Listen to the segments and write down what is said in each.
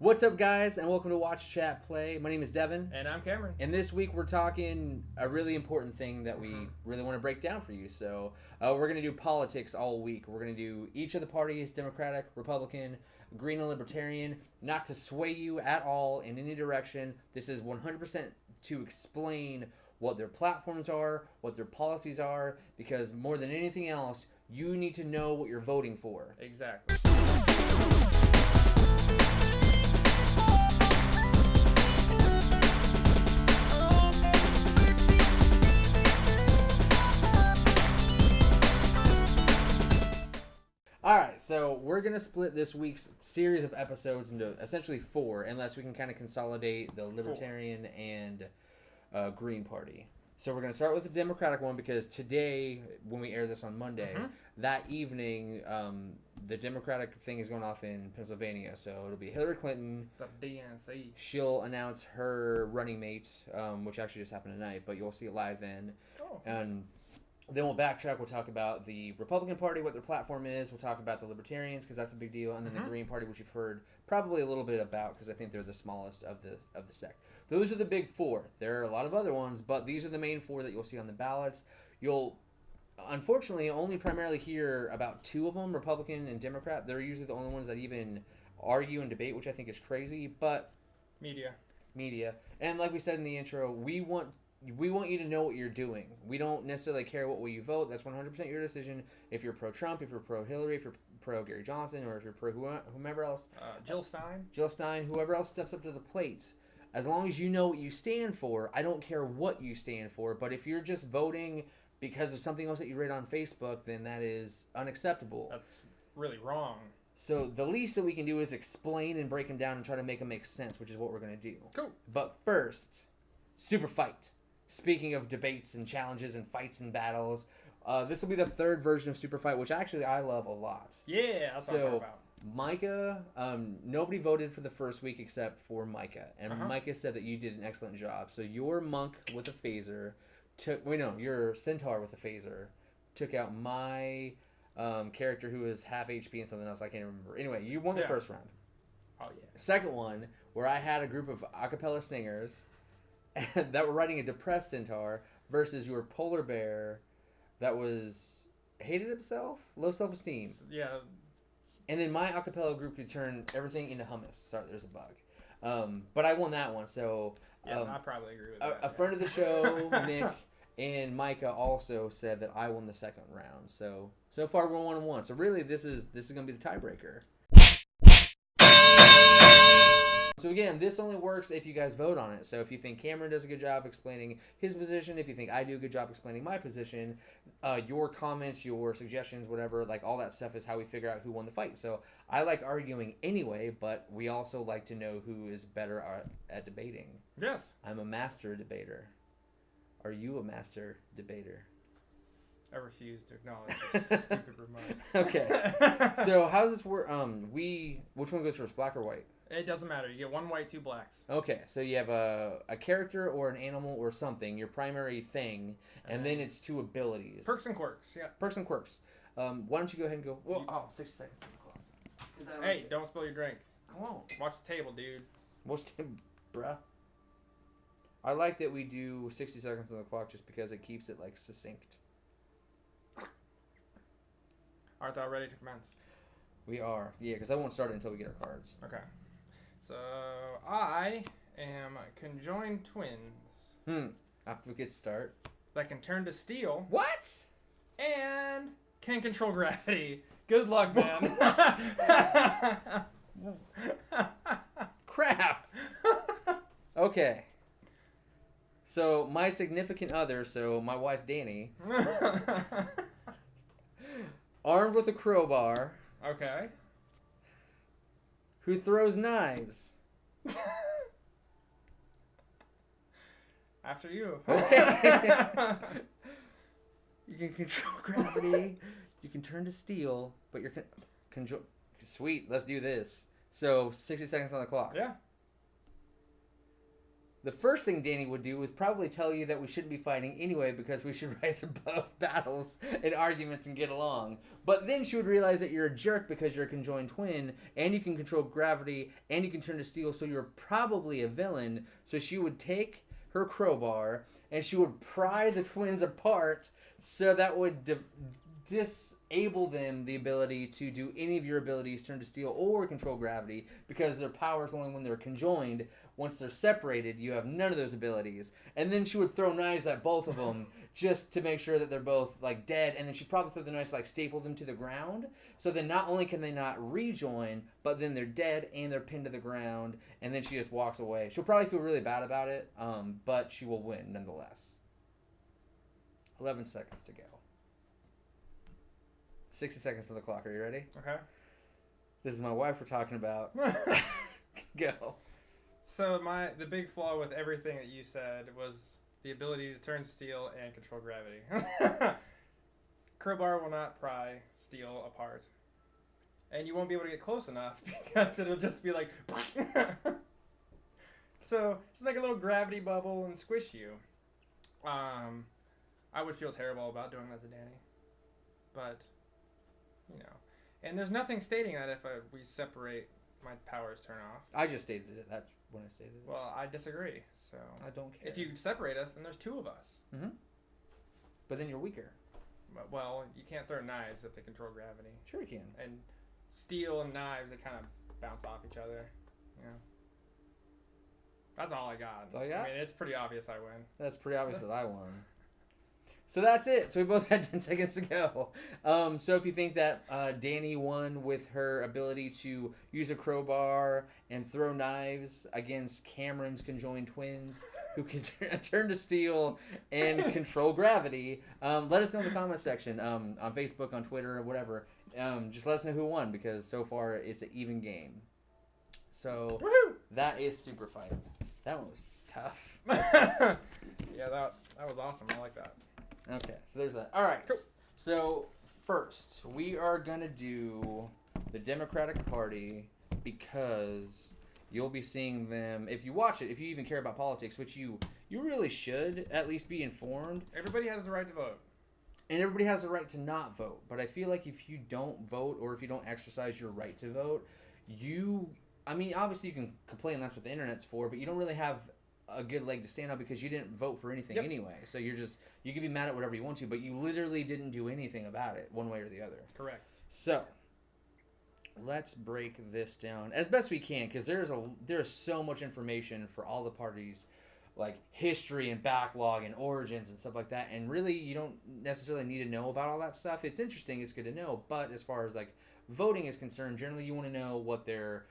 What's up, guys, and welcome to Watch Chat Play. My name is Devin. And I'm Cameron. And this week we're talking a really important thing that we really want to break down for you. So we're going to do politics all week. We're going to do each of the parties, Democratic, Republican, Green, and Libertarian, not to sway you at all in any direction. This is 100% to explain what their platforms are, what their policies are, because more than anything else, you need to know what you're voting for. Exactly. Alright, so we're going to split this week's series of episodes into essentially 4, unless we can kind of consolidate the Libertarian and Green Party. So we're going to start with the Democratic one because today, when we air this on Monday, that evening, the Democratic thing is going off in Pennsylvania. So it'll be Hillary Clinton. The DNC. She'll announce her running mate, which actually just happened tonight, but you'll see it live then. Oh. And then we'll backtrack. We'll talk about the Republican Party, what their platform is. We'll talk about the Libertarians because that's a big deal, and then the Green Party, which you've heard probably a little bit about because I think they're the smallest of the sect. Those are the big 4. There are a lot of other ones, but these are the main 4 that you'll see on the ballots. You'll unfortunately only primarily hear about 2 of them, Republican and Democrat. They're usually the only ones that even argue and debate, which I think is crazy. But Media, and like we said in the intro, we want you to know what you're doing. We don't necessarily care what way you vote. That's 100% your decision. If you're pro-Trump, if you're pro-Hillary, if you're pro-Gary Johnson, or if you're pro-whomever else. Jill Stein, whoever else steps up to the plate. As long as you know what you stand for, I don't care what you stand for. But if you're just voting because of something else that you read on Facebook, then that is unacceptable. That's really wrong. So the least that we can do is explain and break them down and try to make them make sense, which is what we're going to do. Cool. But first, Super Fight. Speaking of debates and challenges and fights and battles, this will be the 3rd version of Super Fight, which actually I love a lot. Yeah, that's what I'm talking about. Micah, nobody voted for the first week except for Micah. And Micah said that you did an excellent job. So your monk with a phaser your centaur with a phaser took out my character who is half HP and something else I can't remember. Anyway, you won the first round. Oh, yeah. Second one, where I had a group of a cappella singers that were riding a depressed centaur versus your polar bear that was hated himself, low self-esteem. Yeah. And then my a cappella group could turn everything into hummus. Sorry, there's a bug. But I won that one, so... Yeah, I probably agree with that. A friend of the show, Nick, and Micah also said that I won the second round. So far we're 1-1. So really, this is going to be the tiebreaker. So again, this only works if you guys vote on it. So if you think Cameron does a good job explaining his position, if you think I do a good job explaining my position, your comments, your suggestions, whatever, like all that stuff is how we figure out who won the fight. So I like arguing anyway, but we also like to know who is better at debating. Yes. I'm a master debater. Are you a master debater? I refuse to acknowledge this stupid remark. Okay. So how's this work? Which one goes first, black or white? It doesn't matter. You get 1 white, 2 blacks. Okay, so you have a character or an animal or something, your primary thing, and then it's 2 abilities. Perks and quirks, yeah. Perks and quirks. Why don't you go ahead and go... Well, 60 seconds on the clock. Hey, don't spill your drink. I won't. Watch the table, dude. Bruh. I like that we do 60 seconds on the clock just because it keeps it, like, succinct. Art thou ready to commence? We are. Yeah, because I won't start it until we get our cards. Okay. So, I am conjoined twins. After we get start. That can turn to steel. What? And can control gravity. Good luck, man. Crap. Okay. So, my significant other, so my wife Danny, armed with a crowbar. Okay. Who throws knives. After you. Okay. You can control gravity. You can turn to steel, but you're control. Sweet, let's do this. So 60 seconds on the clock. Yeah. The first thing Danny would do is probably tell you that we shouldn't be fighting anyway because we should rise above battles and arguments and get along. But then she would realize that you're a jerk because you're a conjoined twin and you can control gravity and you can turn to steel, so you're probably a villain. So she would take her crowbar and she would pry the twins apart, so that would disable them the ability to do any of your abilities, turn to steel or control gravity, because their power is only when they're conjoined. Once they're separated, you have none of those abilities. And then she would throw knives at both of them just to make sure that they're both like dead. And then she'd probably throw the knives to like staple them to the ground. So then not only can they not rejoin, but then they're dead and they're pinned to the ground. And then she just walks away. She'll probably feel really bad about it, but she will win nonetheless. 11 seconds to go. 60 seconds on the clock. Are you ready? Okay. This is my wife we're talking about. Go. So the big flaw with everything that you said was the ability to turn steel and control gravity. Crowbar will not pry steel apart. And you won't be able to get close enough because it'll just be like... So, just make a little gravity bubble and squish you. I would feel terrible about doing that to Danny. But, you know. And there's nothing stating that if we separate, my powers turn off. I just stated it. That's when I stated it. Well, I disagree. So I don't care. If you separate us, then there's two of us. Mm-hmm. But then you're weaker. Well, you can't throw knives if they control gravity. Sure you can. And steel and knives, they kind of bounce off each other. Yeah. That's all I got. That's all you got? I mean, it's pretty obvious I win. That's pretty obvious that I won. So that's it. So we both had 10 seconds to go. So if you think that Danny won with her ability to use a crowbar and throw knives against Cameron's conjoined twins, who can turn to steel and control gravity, let us know in the comment section, on Facebook, on Twitter, or whatever. Just let us know who won, because so far it's an even game. So Woohoo! That is Super Fight. That one was tough. Yeah, that was awesome. I like that. Okay, so there's that. All right. Cool. So first, we are gonna do the Democratic Party, because you'll be seeing them if you watch it. If you even care about politics, which you really should at least be informed. Everybody has the right to vote. And everybody has the right to not vote. But I feel like if you don't vote, or if you don't exercise your right to vote, I mean, obviously you can complain, that's what the internet's for, but you don't really have a good leg to stand on because you didn't vote for anything anyway. So you can be mad at whatever you want to, but you literally didn't do anything about it one way or the other. Correct. So let's break this down as best we can, because there's so much information for all the parties, like history and backlog and origins and stuff like that, and really you don't necessarily need to know about all that stuff. It's interesting, it's good to know, but as far as like voting is concerned, generally you want to know what their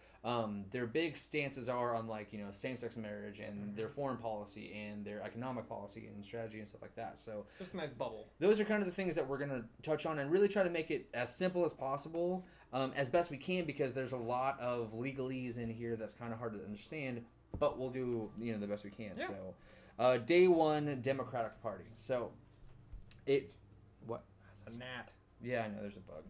big stances are on, like, you know, same-sex marriage and their foreign policy and their economic policy and strategy and stuff like that. So just a nice bubble. Those are kind of the things that we're going to touch on and really try to make it as simple as possible, as best we can, because there's a lot of legalese in here that's kind of hard to understand, but we'll do, you know, the best we can. Yeah. So day one, Democratic Party. So what? That's a gnat. Yeah, I know, there's a bug.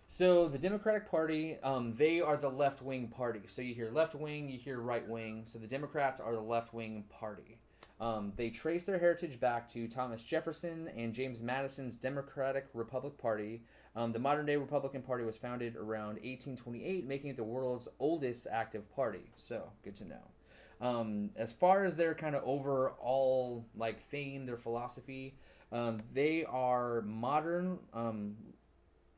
So the Democratic Party, they are the left-wing party. So you hear left-wing, you hear right-wing. So the Democrats are the left-wing party. They trace their heritage back to Thomas Jefferson and James Madison's Democratic Republic Party. The modern-day Republican Party was founded around 1828, making it the world's oldest active party. So, good to know. As far as their kind of overall like theme, their philosophy, they are modern...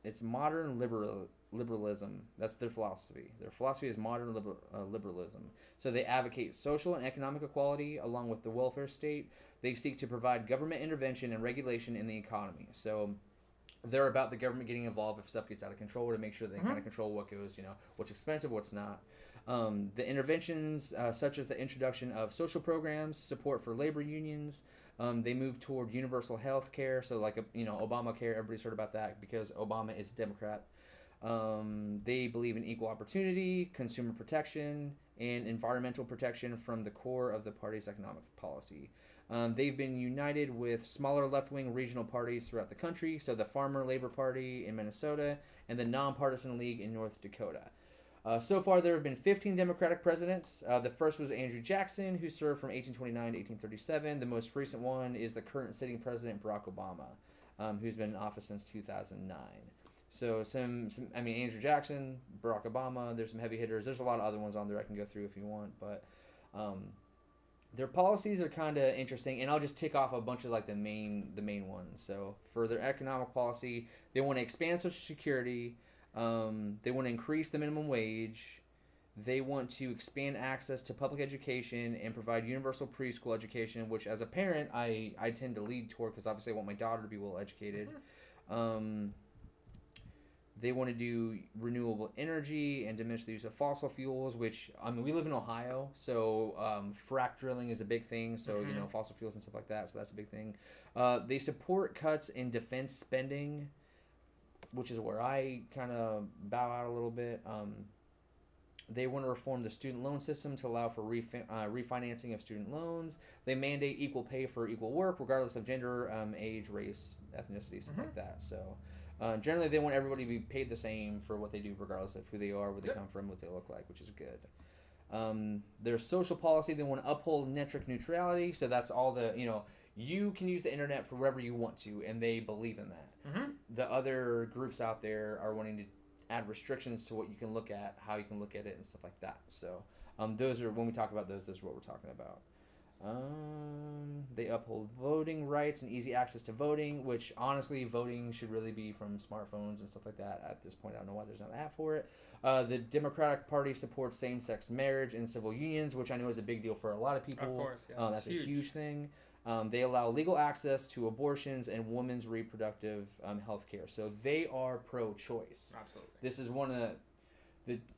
It's modern liberalism. That's their philosophy. Their philosophy is modern liberalism. So they advocate social and economic equality along with the welfare state. They seek to provide government intervention and regulation in the economy. So they're about the government getting involved if stuff gets out of control, to make sure they kind of control what goes, you know, what's expensive, what's not. The interventions, such as the introduction of social programs, support for labor unions. They move toward universal health care, so like, Obamacare, everybody's heard about that because Obama is a Democrat. They believe in equal opportunity, consumer protection, and environmental protection from the core of the party's economic policy. They've been united with smaller left-wing regional parties throughout the country, so the Farmer Labor Party in Minnesota and the Nonpartisan League in North Dakota. So far, there have been 15 Democratic presidents. The first was Andrew Jackson, who served from 1829 to 1837. The most recent one is the current sitting president, Barack Obama, who's been in office since 2009. So Andrew Jackson, Barack Obama, there's some heavy hitters. There's a lot of other ones on there I can go through if you want, but their policies are kind of interesting, and I'll just tick off a bunch of like the main ones. So for their economic policy, they want to expand Social Security. They want to increase the minimum wage. They want to expand access to public education and provide universal preschool education, which as a parent, I tend to lead toward because obviously I want my daughter to be well educated. They want to do renewable energy and diminish the use of fossil fuels, which, I mean, we live in Ohio, so frack drilling is a big thing, so, you know, fossil fuels and stuff like that, so that's a big thing. They support cuts in defense spending, which is where I kind of bow out a little bit. They want to reform the student loan system to allow for refinancing of student loans. They mandate equal pay for equal work, regardless of gender, age, race, ethnicity, stuff like that. So generally, they want everybody to be paid the same for what they do, regardless of who they are, where they come from, what they look like, which is good. Their social policy, they want to uphold network neutrality. So that's all the, you know, you can use the internet for wherever you want to, and they believe in that. The other groups out there are wanting to add restrictions to what you can look at, how you can look at it, and stuff like that. So those are, when we talk about those are what we're talking about. They uphold voting rights and easy access to voting, which honestly, voting should really be from smartphones and stuff like that. At this point, I don't know why there's no app for it. The Democratic Party supports same-sex marriage and civil unions, which I know is a big deal for a lot of people. Of course, yeah. That's huge. A huge thing. They allow legal access to abortions and women's reproductive health care. So they are pro-choice. Absolutely. This is one of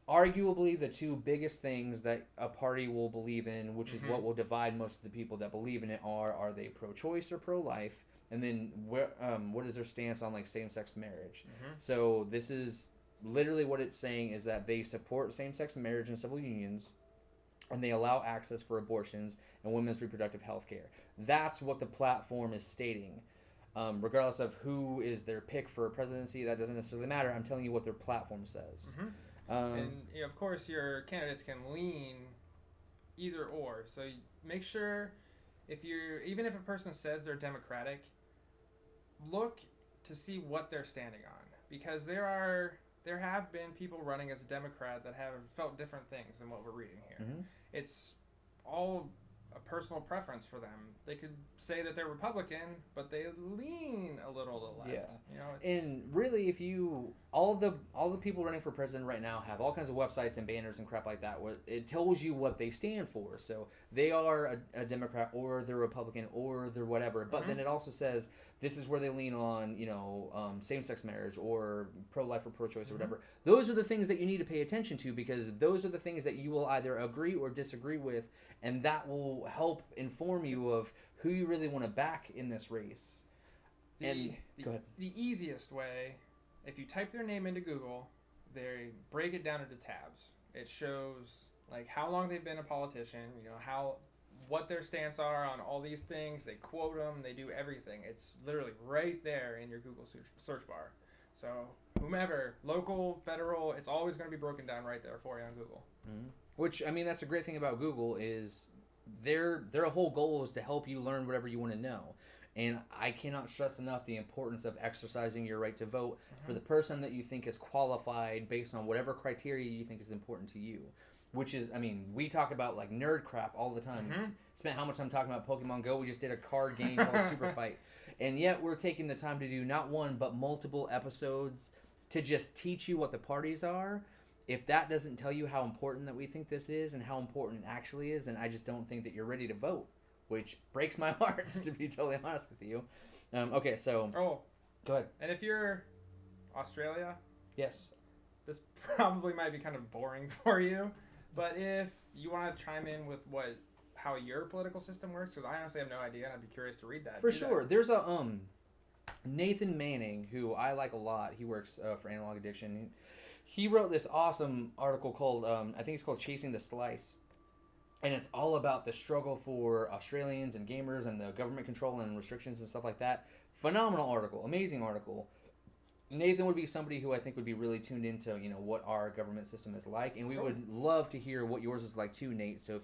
arguably the two biggest things that a party will believe in, which is what will divide most of the people that believe in it are they pro-choice or pro-life? And then what is their stance on like same-sex marriage? So this is literally what it's saying is that they support same-sex marriage and civil unions, and they allow access for abortions and women's reproductive health care. That's what the platform is stating. Regardless of who is their pick for presidency, that doesn't necessarily matter. I'm telling you what their platform says. And you know, of course, your candidates can lean either or. So make sure even if a person says they're Democratic, look to see what they're standing on, because there have been people running as a Democrat that have felt different things than what we're reading here. It's all a personal preference for them. They could say that they're Republican, but they lean a little to the left. Yeah. You know, and really, if you all the people running for president right now have all kinds of websites and banners and crap like that where it tells you what they stand for. So they are a Democrat, or they're Republican, or they're whatever. But then it also says this is where they lean on, you know, same-sex marriage or pro-life or pro-choice or whatever. Those are the things that you need to pay attention to, because those are the things that you will either agree or disagree with, and that will help inform you of who you really want to back in this race. Go ahead. The easiest way, if you type their name into Google, they break it down into tabs. It shows like how long they've been a politician, you know, what their stance are on all these things. They quote them. They do everything. It's literally right there in your Google search bar. So whomever, local, federal, it's always going to be broken down right there for you on Google. Which, I mean, that's the great thing about Google is their whole goal is to help you learn whatever you want to know. And I cannot stress enough the importance of exercising your right to vote for the person that you think is qualified based on whatever criteria you think is important to you. Which is, I mean, we talk about like nerd crap all the time. Spent how much time talking about Pokemon Go? We just did a card game called Super Fight. And yet we're taking the time to do not one but multiple episodes to just teach you what the parties are. If that doesn't tell you how important that we think this is and how important it actually is, then I just don't think that you're ready to vote, which breaks my heart, to be totally honest with you. Okay, so... Oh. Go ahead. And if you're Australia... Yes. This probably might be kind of boring for you, but if you want to chime in with how your political system works, because I honestly have no idea, and I'd be curious to read that. For sure. There's a Nathan Manning, who I like a lot. He works for Analog Addiction. He wrote this awesome article called, I think it's called Chasing the Slice. And it's all about the struggle for Australians and gamers and the government control and restrictions and stuff like that. Phenomenal article. Amazing article. Nathan would be somebody who I think would be really tuned into, what our government system is like, and we would love to hear what yours is like too, Nate. So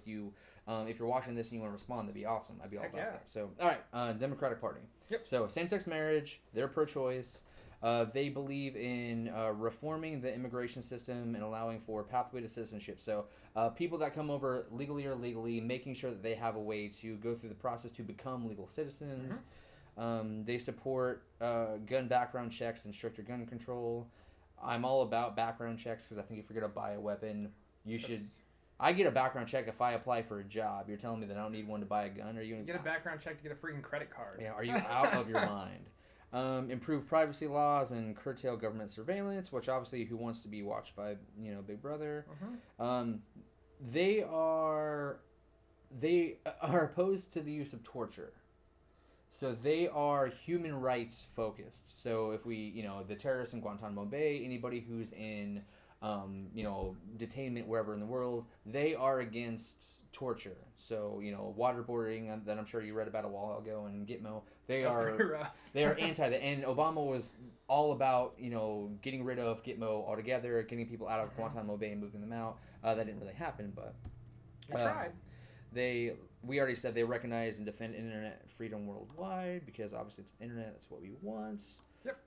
if you're watching this and you want to respond, that'd be awesome. I'd be all about that. So, all right, Democratic Party. Yep. So, same-sex marriage, they're pro-choice. They believe in reforming the immigration system and allowing for pathway to citizenship. So, people that come over legally or illegally, making sure that they have a way to go through the process to become legal citizens. Mm-hmm. They support gun background checks and stricter gun control. I'm all about background checks because I think if you're going to buy a weapon, you should... I get a background check if I apply for a job. You're telling me that I don't need one to buy a gun? You get a background check to get a freaking credit card. Yeah, are you out of your mind? Improve privacy laws and curtail government surveillance, which obviously who wants to be watched by, Big Brother? Mm-hmm. They are opposed to the use of torture. So they are human rights focused. So if we, the terrorists in Guantanamo Bay, anybody who's in, detainment wherever in the world, they are against torture. So, waterboarding that I'm sure you read about a while ago in Gitmo, they are anti that. And Obama was all about, getting rid of Gitmo altogether, getting people out of Guantanamo Bay and moving them out. That didn't really happen, but they tried. We already said they recognize and defend internet freedom worldwide because obviously it's internet. That's what we want. Yep.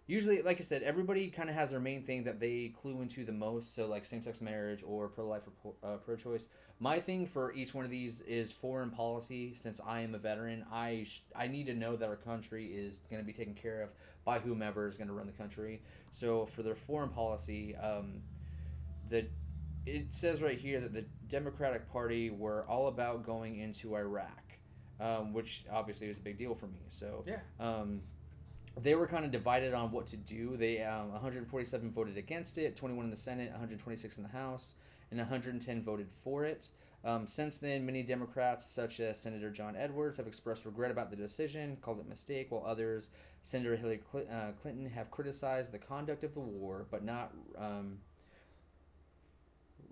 Usually, like I said, everybody kind of has their main thing that they clue into the most. So like same-sex marriage or pro-life or pro-choice. My thing for each one of these is foreign policy. Since I am a veteran, I need to know that our country is going to be taken care of by whomever is going to run the country. So for their foreign policy, it says right here that the Democratic Party were all about going into Iraq, which obviously was a big deal for me. So yeah. They were kind of divided on what to do. They 147 voted against it, 21 in the Senate, 126 in the House, and 110 voted for it. Since then, many Democrats, such as Senator John Edwards, have expressed regret about the decision, called it a mistake, while others, Senator Hillary Clinton, have criticized the conduct of the war, but not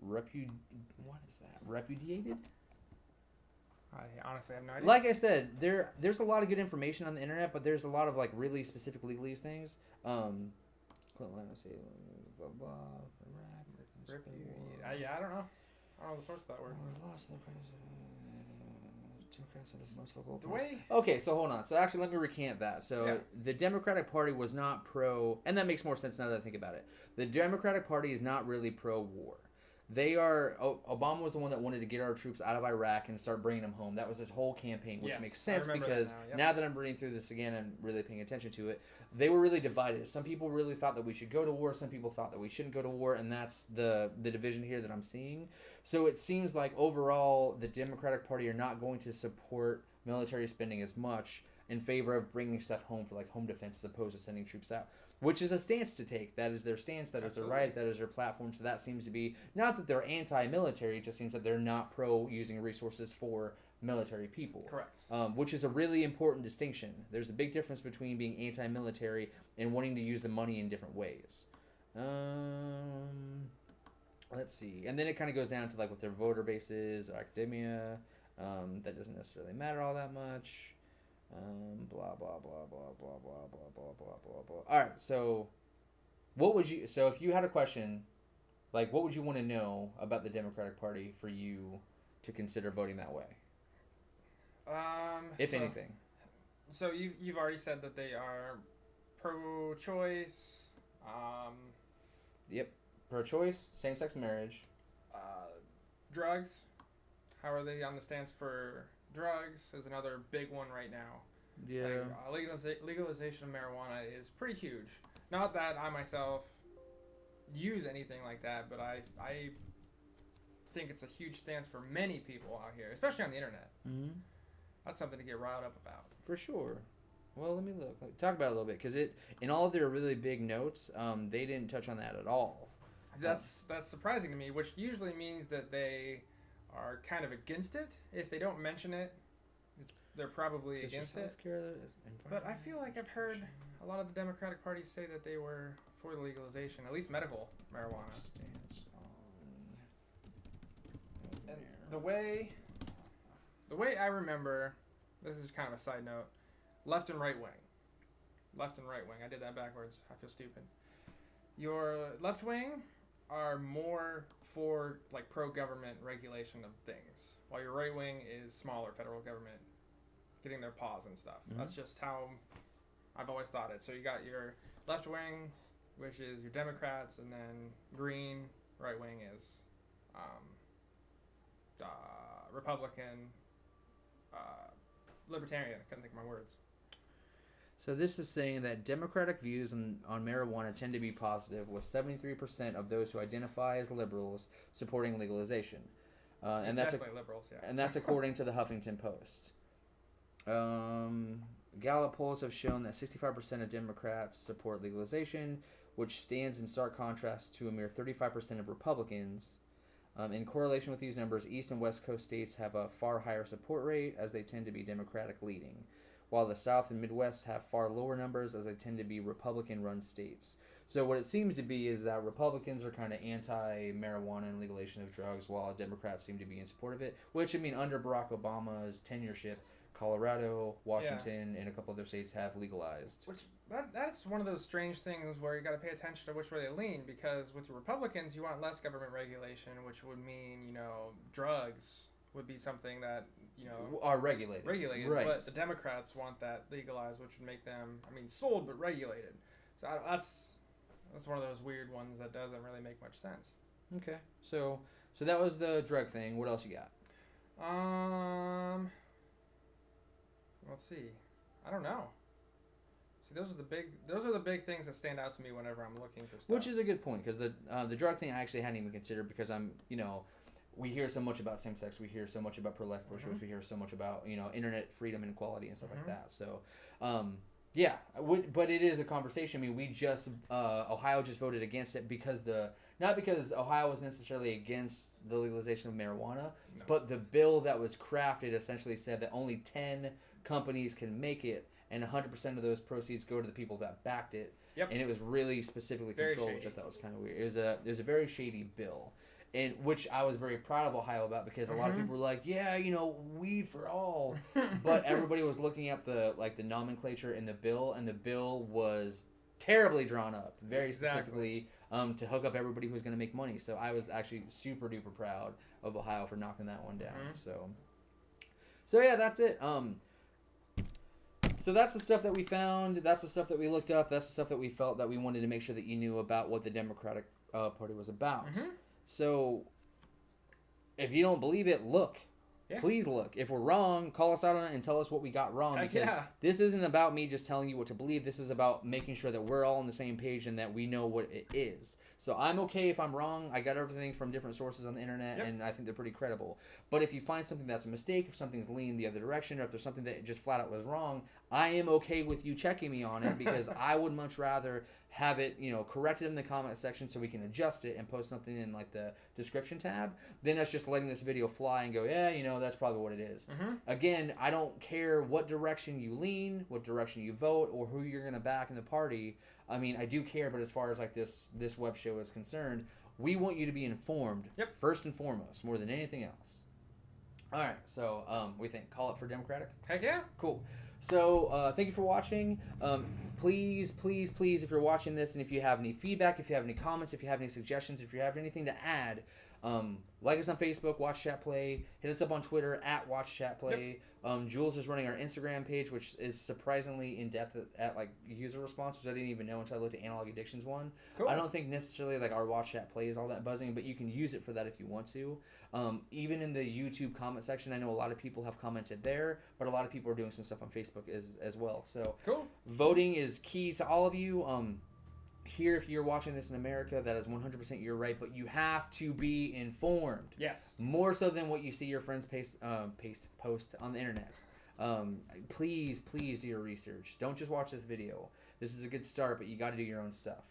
repudiated? I honestly have no idea. Like I said, there's a lot of good information on the internet, but there's a lot of like really specific legalese things. Clinton, let's see, blah blah. Yeah, I don't know. I don't know the source of that word. Okay, so hold on. So actually, let me recant that. So the Democratic Party was not pro, and that makes more sense now that I think about it. The Democratic Party is not really pro-war. They are. Obama was the one that wanted to get our troops out of Iraq and start bringing them home. That was his whole campaign, which makes sense because now that I'm reading through this again and really paying attention to it, they were really divided. Some people really thought that we should go to war. Some people thought that we shouldn't go to war, and that's the division here that I'm seeing. So it seems like overall the Democratic Party are not going to support military spending as much in favor of bringing stuff home for like home defense as opposed to sending troops out. Which is a stance to take. That is their stance. That is their right. That is their platform. So that seems to be, not that they're anti-military, it just seems that they're not pro using resources for military people. Correct. Which is a really important distinction. There's a big difference between being anti-military and wanting to use the money in different ways. Let's see. And then it kind of goes down to like what their voter base is, academia. That doesn't necessarily matter all that much. Blah blah blah blah blah blah blah blah blah blah blah. All right, so if you had a question, like what would you want to know about the Democratic Party for you to consider voting that way? If anything. So you've already said that they are pro-choice. Yep, pro-choice, same-sex marriage. Drugs. How are they on the stance for drugs? Is another big one right now. Yeah. Legalization of marijuana is pretty huge. Not that I myself use anything like that, but I think it's a huge stance for many people out here, especially on the internet. Mm-hmm. That's something to get riled up about. For sure. Well, let me talk about it a little bit because in all of their really big notes, they didn't touch on that at all. That's surprising to me, which usually means that they are kind of against it. If they don't mention it, they're probably against it. But I feel like I've heard a lot of the Democratic Party say that they were for the legalization, at least medical marijuana. Stance on and the way I remember, this is kind of a side note, left and right wing. left and right wing. I did that backwards. I feel stupid. Your left wing are more for like pro-government regulation of things, while your right wing is smaller federal government getting their paws and stuff. Mm-hmm. That's just how I've always thought it. So you got your left wing, which is your Democrats, and then green. Right wing is Republican, Libertarian. I couldn't think of my words. So this is saying that Democratic views on marijuana tend to be positive, with 73% of those who identify as liberals supporting legalization. And that's definitely liberals, yeah. And that's according to the Huffington Post. Gallup polls have shown that 65% of Democrats support legalization, which stands in stark contrast to a mere 35% of Republicans. In correlation with these numbers, East and West Coast states have a far higher support rate, as they tend to be Democratic leading, while the South and Midwest have far lower numbers, as they tend to be Republican-run states. So what it seems to be is that Republicans are kind of anti-marijuana and legalization of drugs, while Democrats seem to be in support of it, which, I mean, under Barack Obama's tenureship, Colorado, Washington, and a couple other states have legalized. Which that's one of those strange things where you got to pay attention to which way they lean, because with the Republicans, you want less government regulation, which would mean, drugs would be something that, are regulated. Right. But the Democrats want that legalized, which would make them, sold but regulated. So that's one of those weird ones that doesn't really make much sense. Okay. So that was the drug thing. What else you got? Let's see. I don't know. See, those are the big things that stand out to me whenever I'm looking for stuff. Which is a good point, because the drug thing I actually hadn't even considered, because we hear so much about same-sex, we hear so much about pro-life pro-choice, we hear so much about, internet freedom and equality and stuff like that. So, yeah, but it is a conversation. I mean, we just, Ohio just voted against it not because Ohio was necessarily against the legalization of marijuana, but the bill that was crafted essentially said that only 10 companies can make it, and 100% of those proceeds go to the people that backed it. Yep. And it was really specifically controlled, which I thought was kind of weird. It was a very shady bill. And which I was very proud of Ohio about, because a lot of people were like, yeah, weed for all. But everybody was looking at the nomenclature in the bill, and the bill was terribly drawn up, very specifically to hook up everybody who was going to make money. So I was actually super duper proud of Ohio for knocking that one down. So yeah, that's it. So that's the stuff that we found. That's the stuff that we looked up. That's the stuff that we felt that we wanted to make sure that you knew about what the Democratic Party was about. So, if you don't believe it, look. Yeah. Please look. If we're wrong, call us out on it and tell us what we got wrong. Because this isn't about me just telling you what to believe. This is about making sure that we're all on the same page and that we know what it is. So I'm okay if I'm wrong. I got everything from different sources on the internet, and I think they're pretty credible. But if you find something that's a mistake, if something's leaning the other direction, or if there's something that just flat out was wrong, I am okay with you checking me on it, because I would much rather have it, corrected in the comment section so we can adjust it and post something in the description tab, than us just letting this video fly and go, yeah, that's probably what it is. Again, I don't care what direction you lean, what direction you vote, or who you're going to back in the party. I mean, I do care, but as far as this web show is concerned, we want you to be informed first and foremost, more than anything else. All right, so we think call it for Democratic? Heck yeah. Cool. So thank you for watching. Please, if you're watching this, and if you have any feedback, if you have any comments, if you have any suggestions, if you have anything to add, like us on Facebook, Watch Chat Play. Hit us up on Twitter at Watch Chat Play. Jules is running our Instagram page, which is surprisingly in depth at user response, which I didn't even know until I looked at Analog Addictions one. Cool. I don't think necessarily our Watch Chat Play is all that buzzing, but you can use it for that if you want to. Even in the YouTube comment section, I know a lot of people have commented there, but a lot of people are doing some stuff on Facebook as well. So cool. Voting is key to all of you. Here, if you're watching this in America, that is 100% your right, but you have to be informed. Yes. More so than what you see your friends post on the internet. Please do your research. Don't just watch this video. This is a good start, but you got to do your own stuff.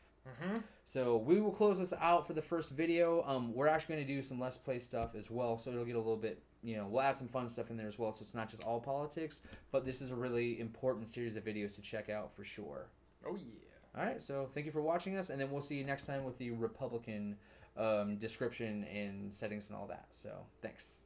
So we will close this out for the first video. We're actually going to do some Let's Play stuff as well, so it'll get a little bit, we'll add some fun stuff in there as well, so it's not just all politics, but this is a really important series of videos to check out for sure. Oh, yeah. All right, so thank you for watching us, and then we'll see you next time with the Republican description and settings and all that. So, thanks.